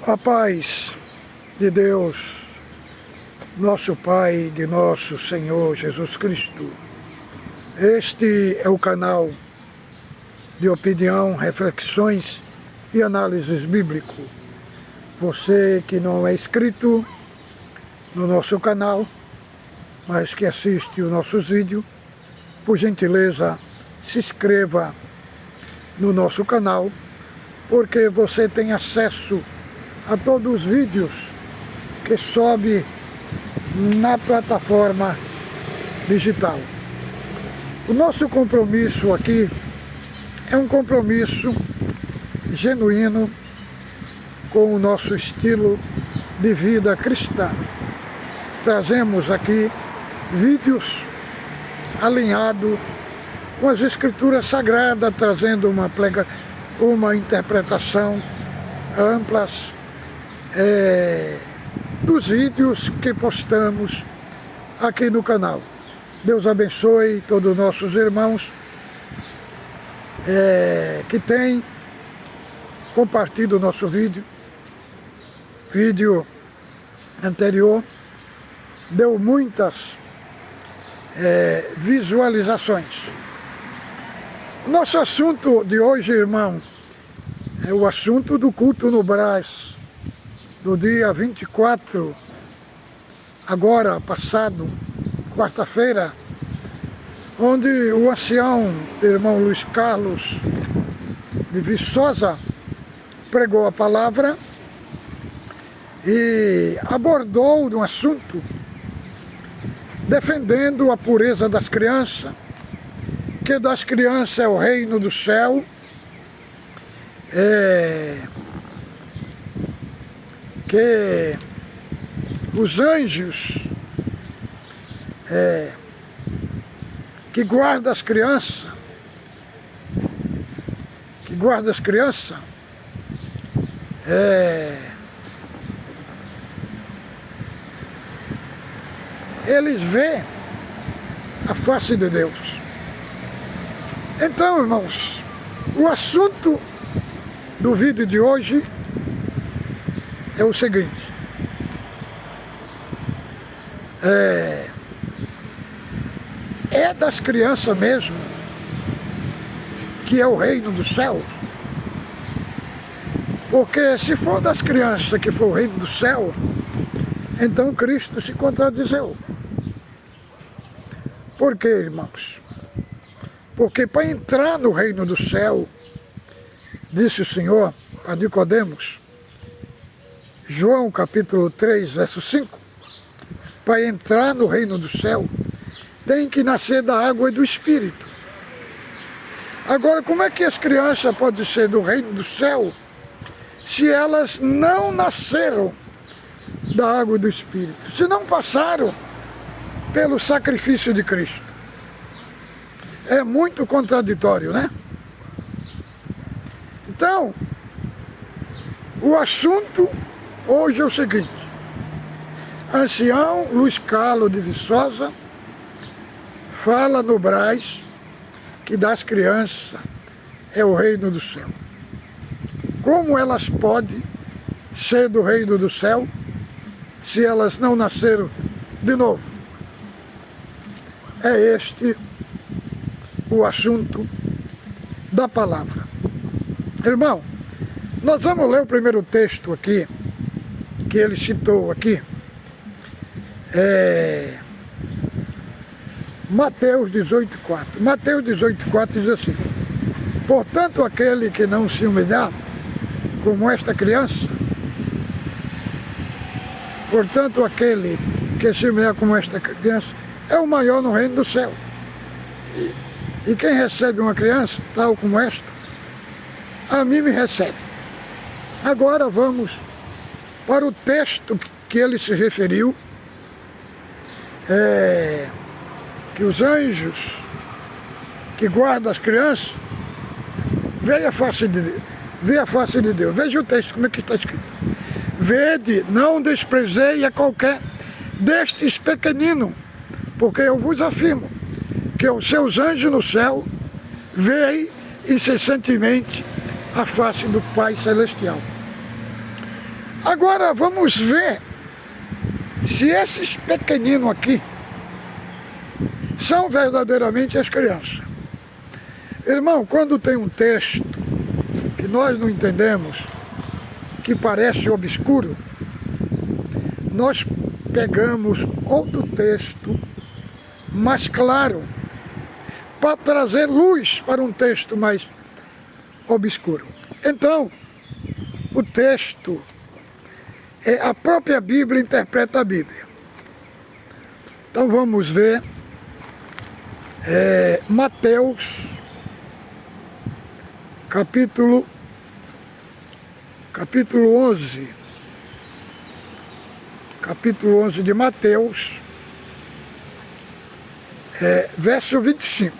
A paz de Deus, nosso Pai, de nosso Senhor Jesus Cristo. Este é o canal de opinião, reflexões e análises bíblico. Você que não é inscrito no nosso canal, mas que assiste os nossos vídeos, por gentileza, se inscreva no nosso canal, porque você tem acesso a todos os vídeos que sobe na plataforma digital. O nosso compromisso aqui é um compromisso genuíno com o nosso estilo de vida cristã. Trazemos aqui vídeos alinhados com as Escrituras Sagradas, trazendo uma interpretação ampla dos vídeos que postamos aqui no canal. Deus abençoe todos os nossos irmãos que têm compartilhado o nosso vídeo. Vídeo anterior deu muitas visualizações. O nosso assunto de hoje, irmão, é o assunto do culto no Brás, do dia 24, agora passado, quarta-feira, onde o ancião, irmão Luiz Carlos de Viçosa, pregou a palavra e abordou um assunto defendendo a pureza das crianças, que das crianças é o reino do céu, que os anjos que guardam as crianças, eles veem a face de Deus. Então, irmãos, o assunto do vídeo de hoje é o seguinte: é das crianças mesmo que é o reino do céu? Porque se for das crianças que for o reino do céu, então Cristo se contradizeu. Por quê, irmãos? Porque para entrar no reino do céu, disse o Senhor a Nicodemos, João capítulo 3, verso 5, para entrar no reino do céu, tem que nascer da água e do Espírito. Agora, como é que as crianças podem ser do reino do céu se elas não nasceram da água e do Espírito? Se não passaram pelo sacrifício de Cristo? É muito contraditório, né? Então, o assunto hoje é o seguinte: ancião Luiz Carlos de Viçosa fala no Brás que das crianças é o reino do céu. Como elas podem ser do reino do céu se elas não nasceram de novo? É este o assunto da palavra. Irmão, nós vamos ler o primeiro texto aqui, que ele citou aqui. Mateus 18,4. Mateus 18,4 diz assim: portanto, aquele que não se humilhar como esta criança, portanto, aquele que se humilhar como esta criança, é o maior no reino do céu. E quem recebe uma criança, tal como esta, a mim me recebe. Agora vamos para o texto que ele se referiu, que os anjos que guardam as crianças veem a face de Deus. Veja o texto, como é que está escrito: vede, não desprezei a qualquer destes pequeninos, porque eu vos afirmo que os seus anjos no céu veem incessantemente a face do Pai Celestial. Agora vamos ver se esses pequeninos aqui são verdadeiramente as crianças. Irmão, quando tem um texto que nós não entendemos, que parece obscuro, nós pegamos outro texto mais claro para trazer luz para um texto mais obscuro. Então, o texto, a própria Bíblia interpreta a Bíblia. Então vamos ver Mateus, capítulo 11. Capítulo 11 de Mateus, verso 25.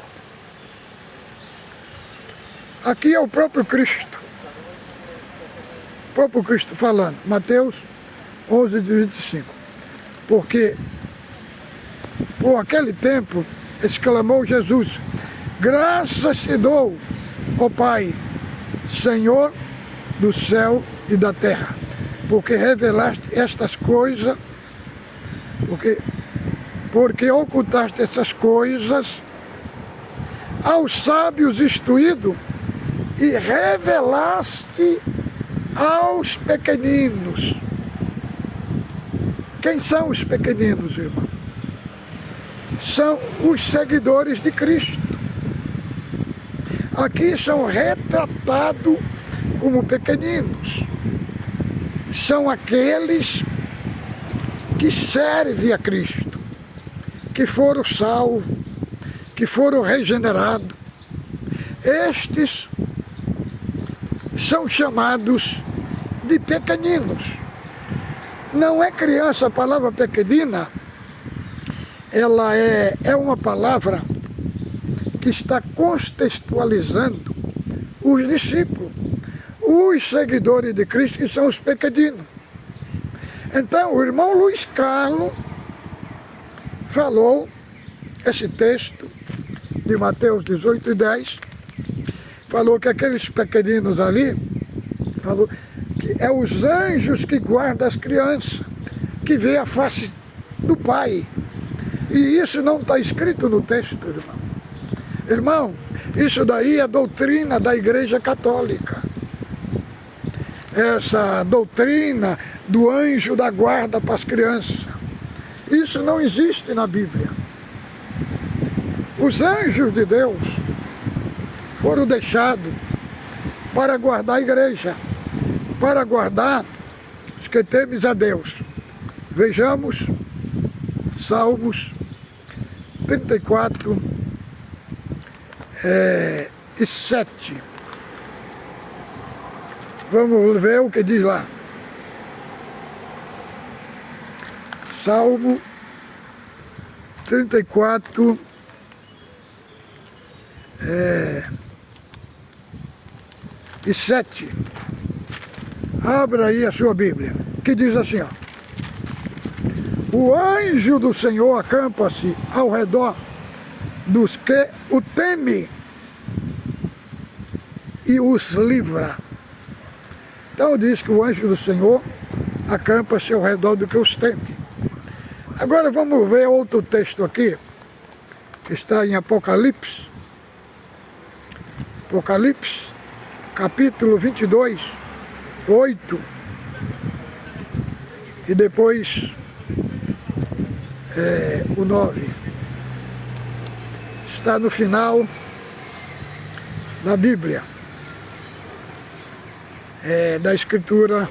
Aqui é o próprio Cristo. O próprio Cristo falando. Mateus 11 de 25. Porque por aquele tempo exclamou Jesus: graças te dou, ó Pai, Senhor do céu e da terra, porque revelaste estas coisas, porque ocultaste essas coisas aos sábios instruídos e revelaste aos pequeninos. Quem são os pequeninos, irmão? São os seguidores de Cristo. Aqui são retratados como pequeninos. São aqueles que servem a Cristo, que foram salvos, que foram regenerados. Estes são chamados de pequeninos. Não é criança, a palavra pequenina, ela é uma palavra que está contextualizando os discípulos, os seguidores de Cristo, que são os pequeninos. Então, o irmão Luiz Carlos falou esse texto de Mateus 18 e 10, falou que aqueles pequeninos ali, falou que é os anjos que guardam as crianças, que vê a face do Pai. E isso não está escrito no texto, irmão. Irmão, isso daí é doutrina da Igreja Católica. Essa doutrina do anjo da guarda para as crianças. Isso não existe na Bíblia. Os anjos de Deus foram deixados para guardar a igreja, para guardar os que temem a Deus. Vejamos Salmos 34 e 7. Vamos ver o que diz lá. Salmo 34 e 7. Abra aí a sua Bíblia, que diz assim, ó: o anjo do Senhor acampa-se ao redor dos que o temem e os livra. Então diz que o anjo do Senhor acampa-se ao redor do que os teme. Agora vamos ver outro texto aqui, que está em Apocalipse. Apocalipse, capítulo 22, 8. E depois o 9. Está no final da Bíblia, da Escritura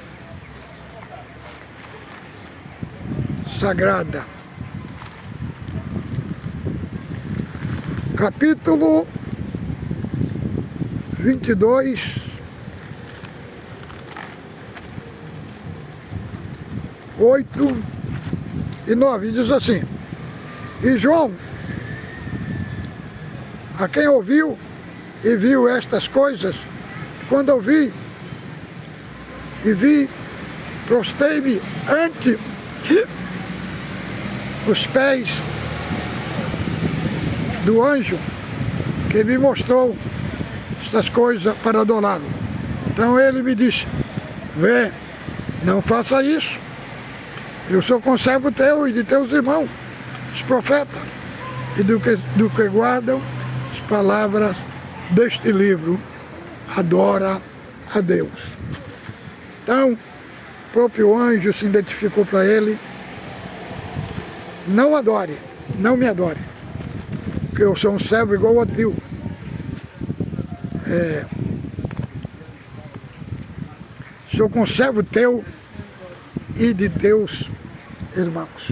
Sagrada. Capítulo 22, 8 e 9, diz assim: e João, a quem ouviu e viu estas coisas, quando ouvi e vi, prostei-me ante os pés do anjo que me mostrou estas coisas para adorá-lo. Então ele me disse: vê, Não faça isso. Eu sou conservo teu e de teus irmãos, os profetas, e do que guardam as palavras deste livro. Adora a Deus. Então, o próprio anjo se identificou para ele: não adore, não me adore, porque eu sou um servo igual a ti. Sou conservo teu e de teus irmãos.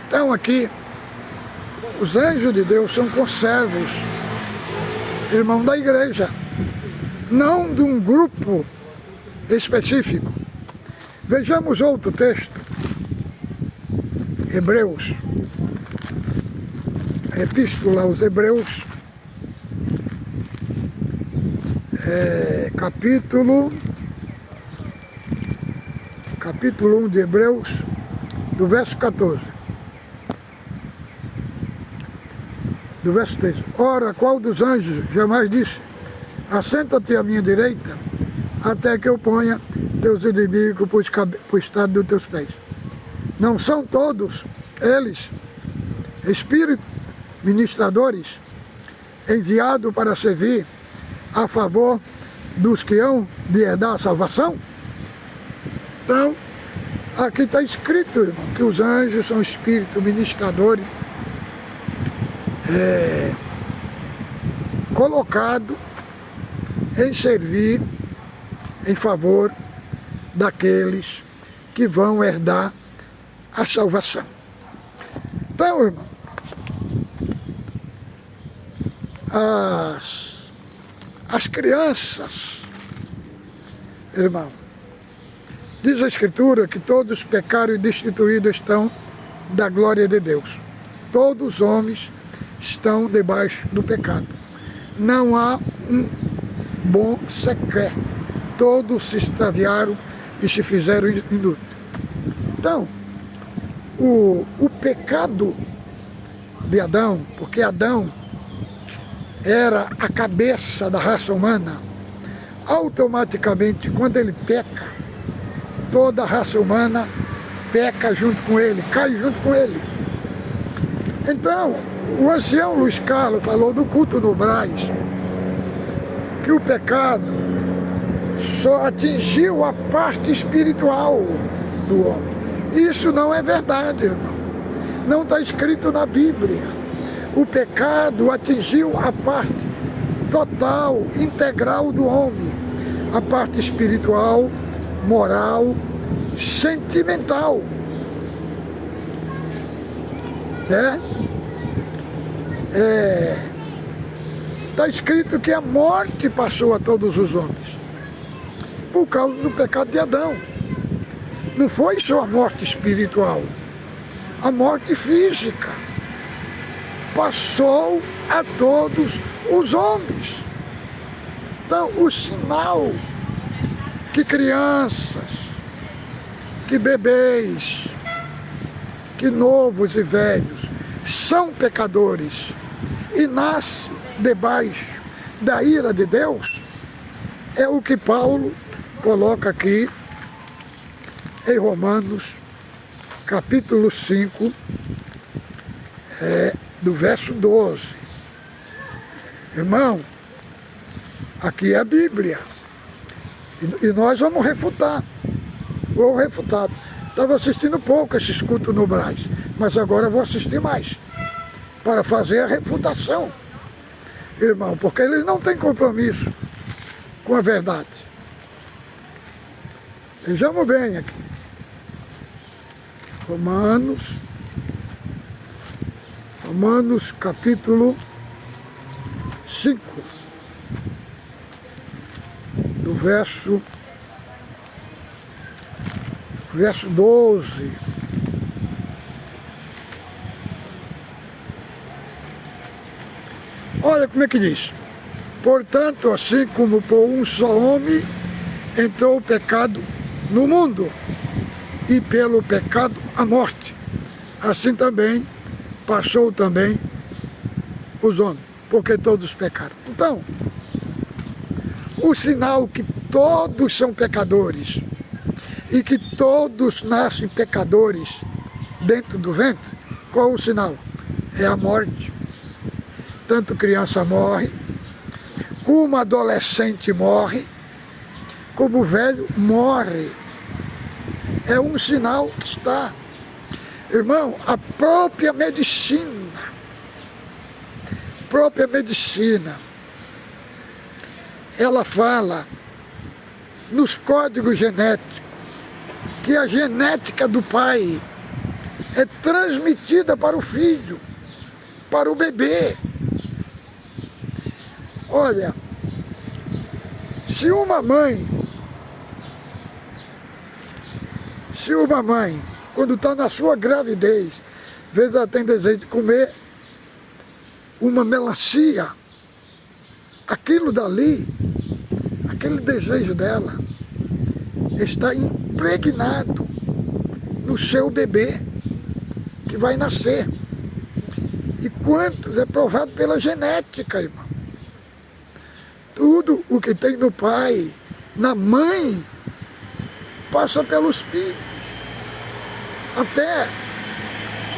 Então aqui, os anjos de Deus são conservos, irmão da igreja, não de um grupo específico. Vejamos outro texto, Hebreus, a Epístola aos Hebreus, capítulo 1 de Hebreus, do verso 14. Do verso 3. Ora, qual dos anjos jamais disse: assenta-te à minha direita, até que eu ponha teus inimigos por estrado dos teus pés? Não são todos eles espíritos ministradores enviados para servir a favor dos que hão de herdar a salvação? Então, aqui está escrito, irmão, que os anjos são espíritos ministradores colocados em servir em favor daqueles que vão herdar a salvação. Então, irmão, as crianças, irmão, diz a Escritura que todos pecaram e destituídos estão da glória de Deus. Todos os homens estão debaixo do pecado. Não há um bom sequer. Todos se extraviaram e se fizeram inúteis. Então, o pecado de Adão, porque Adão era a cabeça da raça humana, automaticamente, quando ele peca, toda a raça humana peca junto com ele, cai junto com ele. Então, o ancião Luiz Carlos falou do culto no Brás, que o pecado só atingiu a parte espiritual do homem. Isso não é verdade, irmão. Não está escrito na Bíblia. O pecado atingiu a parte total, integral do homem. A parte espiritual, moral, sentimental. Está escrito que a morte passou a todos os homens por causa do pecado de Adão. Não foi só a morte espiritual, a morte física passou a todos os homens. Então, o sinal que crianças, que bebês, que novos e velhos são pecadores e nascem debaixo da ira de Deus, é o que Paulo coloca aqui em Romanos, capítulo 5, do verso 12. Irmão, aqui é a Bíblia. E nós vamos refutar. Vou refutar. Estava assistindo pouco esses cultos no Brás, mas agora vou assistir mais, para fazer a refutação, irmão, porque eles não têm compromisso com a verdade. Vejamos bem aqui. Romanos capítulo 5, do verso 12. Olha como é que diz: portanto, assim como por um só homem entrou o pecado no mundo, e pelo pecado a morte, assim também passou também os homens, porque todos pecaram. Então, o sinal que todos são pecadores e que todos nascem pecadores dentro do ventre, qual o sinal? É a morte. Tanto criança morre, como adolescente morre, como velho morre. É um sinal que está. Irmão, a própria medicina, ela fala nos códigos genéticos que a genética do pai é transmitida para o filho, para o bebê. Olha, se uma mãe, quando está na sua gravidez, às vezes ela tem desejo de comer uma melancia, aquilo dali, aquele desejo dela, está impregnado no seu bebê que vai nascer. E quantos é provado pela genética, irmão. Tudo o que tem no pai, na mãe, passa pelos filhos. Até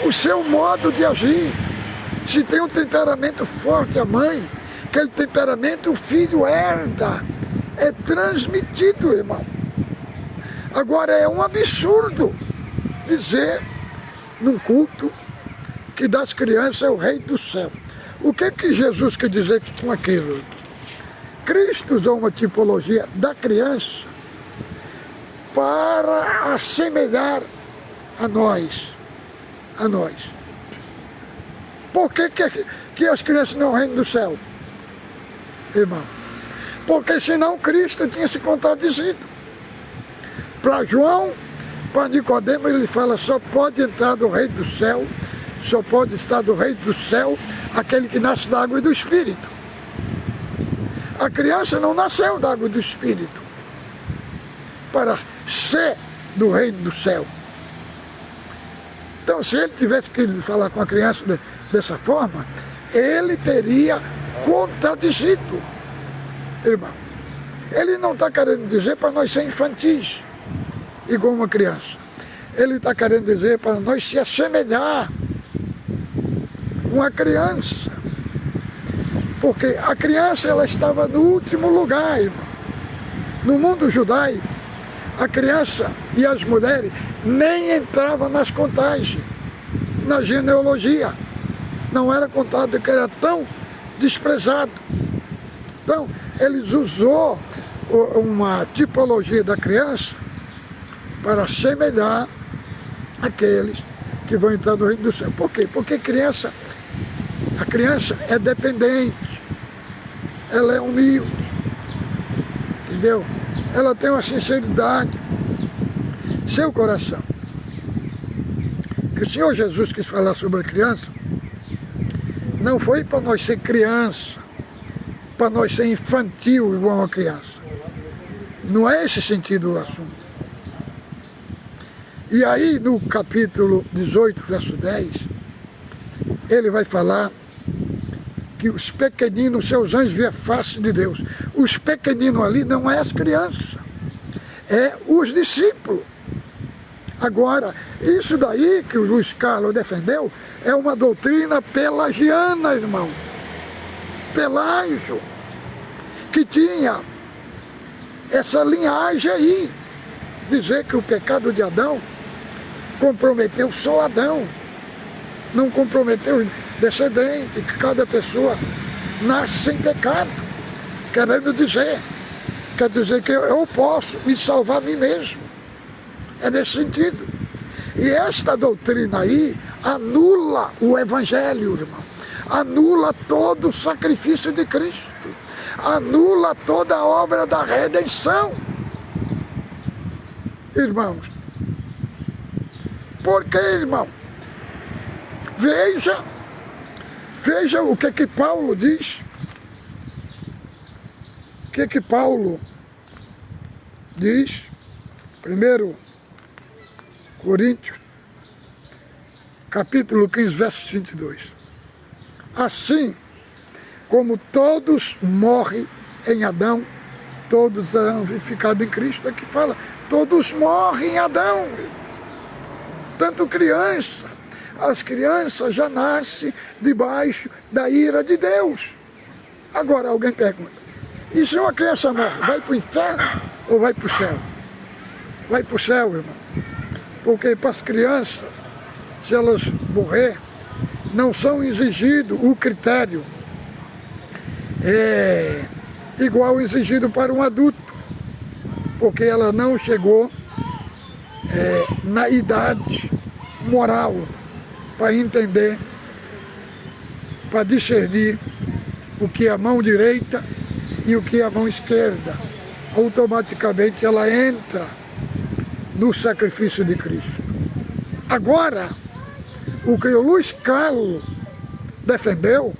o seu modo de agir. Se tem um temperamento forte a mãe, aquele temperamento o filho herda. É transmitido, irmão. Agora é um absurdo dizer num culto que das crianças é o rei do céu. O que Jesus quer dizer com aquilo? Cristo usou uma tipologia da criança para assemelhar a nós. Por que as crianças não reinam do céu, irmão? Porque senão Cristo tinha se contradizido. Para João, para Nicodemo, ele fala, só pode entrar do reino do céu, só pode estar do reino do céu aquele que nasce da água e do Espírito. A criança não nasceu da água e do Espírito para ser do reino do céu. Então, se ele tivesse querido falar com a criança dessa forma, ele teria contradizido, irmão. Ele não está querendo dizer para nós ser infantis, igual uma criança. Ele está querendo dizer para nós se assemelhar com a criança. Porque a criança, ela estava no último lugar, irmão. No mundo judaico, a criança e as mulheres nem entravam nas contagens, na genealogia. Não era contado, que era tão desprezado. Então, eles usou uma tipologia da criança para assemelhar aqueles que vão entrar no reino do céu. Por quê? Porque a criança é dependente, ela é humilde, entendeu? Ela tem uma sinceridade, seu coração. Que o Senhor Jesus quis falar sobre a criança, não foi para nós ser criança, para nós ser infantil igual uma criança. Não é esse sentido do assunto. E aí no capítulo 18, verso 10, ele vai falar que os pequeninos, seus anjos, vê a face de Deus. Os pequeninos ali não é as crianças, é os discípulos. Agora, isso daí que o Luiz Carlos defendeu é uma doutrina pelagiana, irmão. Pelágio, que tinha essa linhagem aí, dizer que o pecado de Adão comprometeu só Adão, não comprometeu o descendente, que cada pessoa nasce sem pecado, querendo dizer, quer dizer que eu posso me salvar a mim mesmo. É nesse sentido. E esta doutrina aí anula o Evangelho, irmão. Anula todo o sacrifício de Cristo. Anula toda a obra da redenção. Irmãos. Por que, irmão? Veja o que Paulo diz. O que Paulo diz? 1 Coríntios, capítulo 15, verso 22. Assim como todos morrem em Adão, todos serão vivificados em Cristo. Aqui fala Todos morrem em Adão. Tanto criança. As crianças já nascem debaixo da ira de Deus. Agora alguém pergunta, e se uma criança morre, vai para o inferno ou vai para o céu? Vai para o céu, irmão. Porque para as crianças, se elas morrer, não são exigido o critério igual exigido para um adulto, porque ela não chegou na idade moral para entender, para discernir o que é a mão direita e o que é a mão esquerda. Automaticamente ela entra no sacrifício de Cristo. Agora, o que o Luiz Carlos defendeu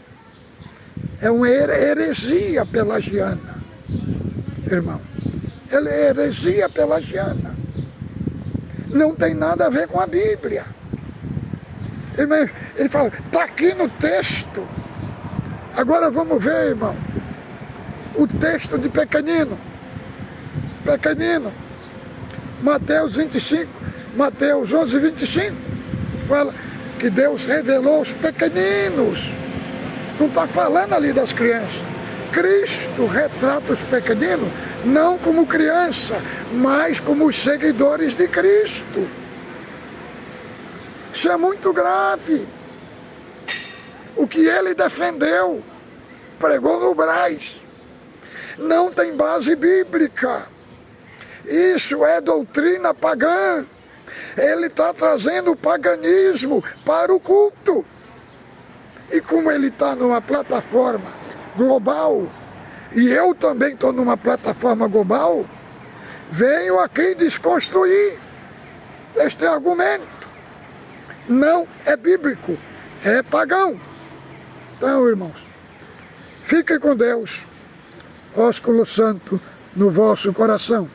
é uma heresia pelagiana, irmão. Ele é heresia pelagiana. Não tem nada a ver com a Bíblia. Ele fala, está aqui no texto. Agora vamos ver, irmão, o texto de pequenino. Pequenino. Mateus 25, Mateus 11, 25. Fala que Deus revelou os pequeninos. Não está falando ali das crianças. Cristo retrata os pequeninos não como criança, mas como os seguidores de Cristo. Isso é muito grave. O que ele defendeu, pregou no Brás, não tem base bíblica. Isso é doutrina pagã. Ele está trazendo o paganismo para o culto. E como ele está numa plataforma global, e eu também estou numa plataforma global, venho aqui desconstruir este argumento. Não é bíblico, é pagão. Então, irmãos, fiquem com Deus, ósculo santo no vosso coração.